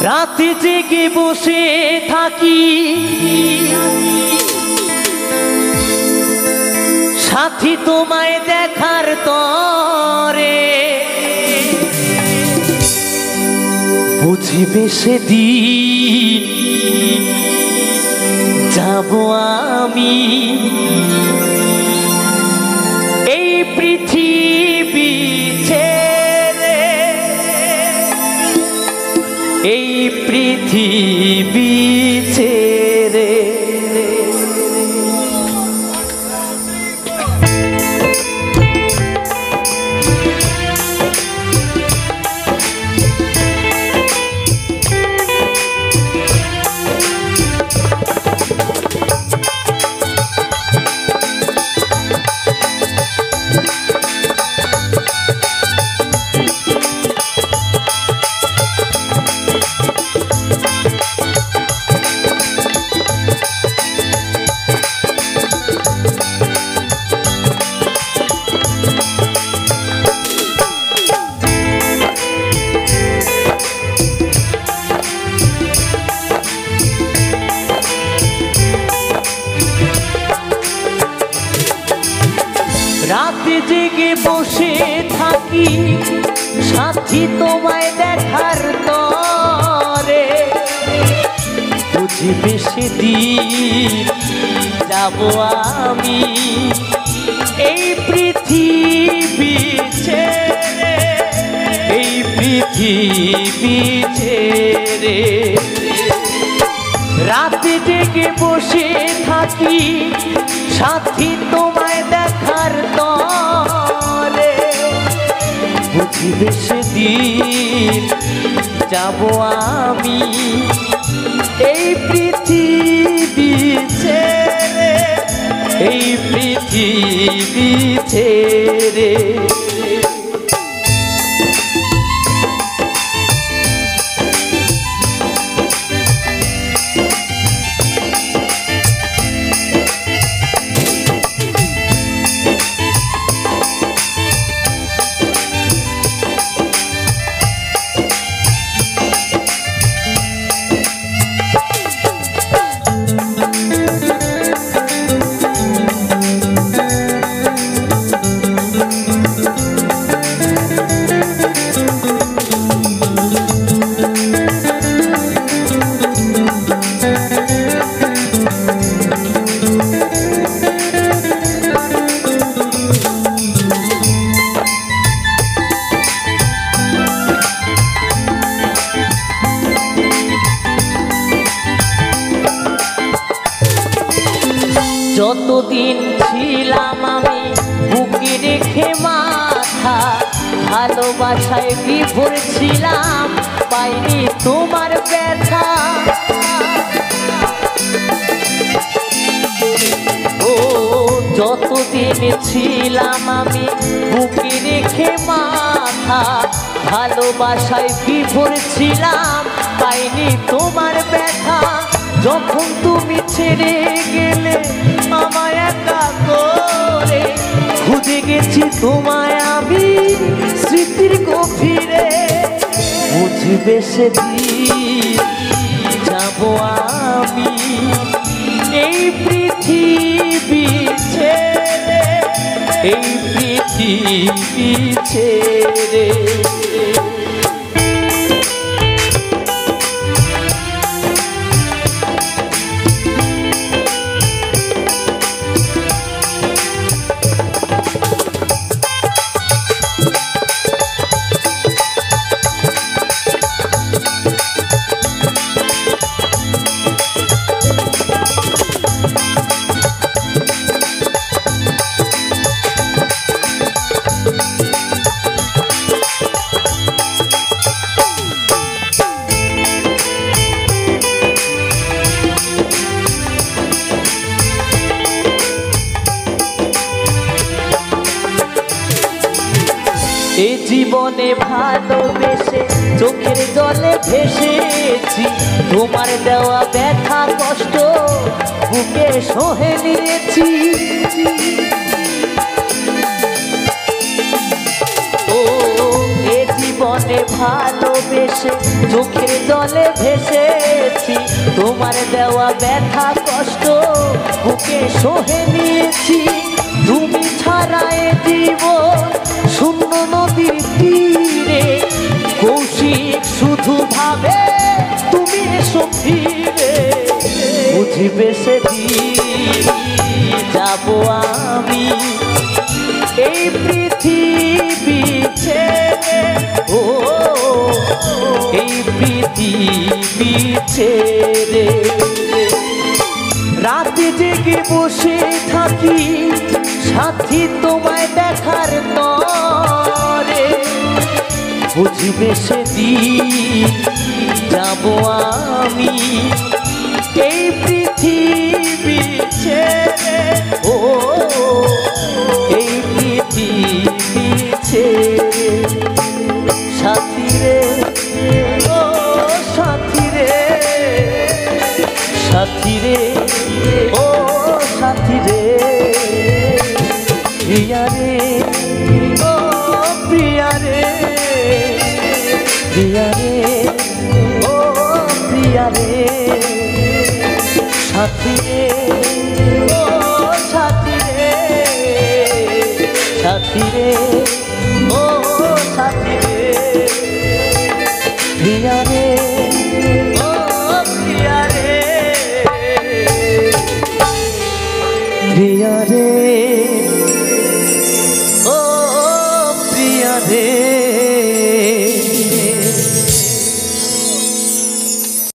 রাতে জেগে বসে থাকি সাথী তোমায় দেখার তরে, বুঝিবে সেদিন যাব আমি এই পৃথিবী ছেড়ে, এই পৃথিবী ছেড়ে। রাতে জেগে বসে থাকি সাথী তোমায় দেখার তরে, বুঝিবে সেদিন যাব আমি এই পৃথিবী ছেড়ে, এই পৃথিবী ছেড়ে। রাতে জেগে বসে থাকি সাথী তোমায় দেখার তরে, বুঝিবে সেদিন যাব আমি এই পৃথিবী ছেড়ে, এই পৃথিবী ছেড়ে। যতদিন ছিলাম আমি বুকে রেখে মাথা, ভালোবাসায় বিভোর ছিলাম পাইনি তোমার ব্যথা। ও যতদিন ছিলাম আমি বুকে রেখে মাথা, ভালোবাসায় বিভোর ছিলাম পাইনি তোমার ব্যথা। যখন তুমি ছেড়ে গেলে আমায় একা করে, খুঁজে গেছি তোমায় আমি স্মৃতির গভীরে, বুঝবে সেদিন যাব আমি এই পৃথিবী ছেড়ে, এই পৃথিবী ছেড়ে। এ জীবনে ভালোবেসে চোখের জলে ভেসেছি, তোমার দেওয়া ব্যথা কষ্ট বুকে সহে নিয়েছি। ও ভালোবেসে চোখের জলে ভেসেছি, তোমার দেওয়া ব্যথা কষ্ট বুকে সহে নিয়েছি। তুমি ছাড়া এ জীবন শূন্য নদীর তীরে, কৌশিক শুধু ভাবে তুমি এসো ফিরে। বুঝবে সেদিন যাব আমি এই পৃথিবী ছেড়ে, ও এই পৃথিবী ছেড়ে। রাতে জেগে বসে থাকি সাথী তোমায় দেখার তরে, বুঝবে সেদিন যাব আমি এই পৃথিবী ছেড়ে, ও এই পৃথিবী ছেড়ে। সাথী রে, ও সাথী রে, সাথী রে, ও সাথী রে, প্রিয়া রে, ও প্রিয়া রে, প্রিয়া রে, ও প্রিয়া রে, সাথী রে।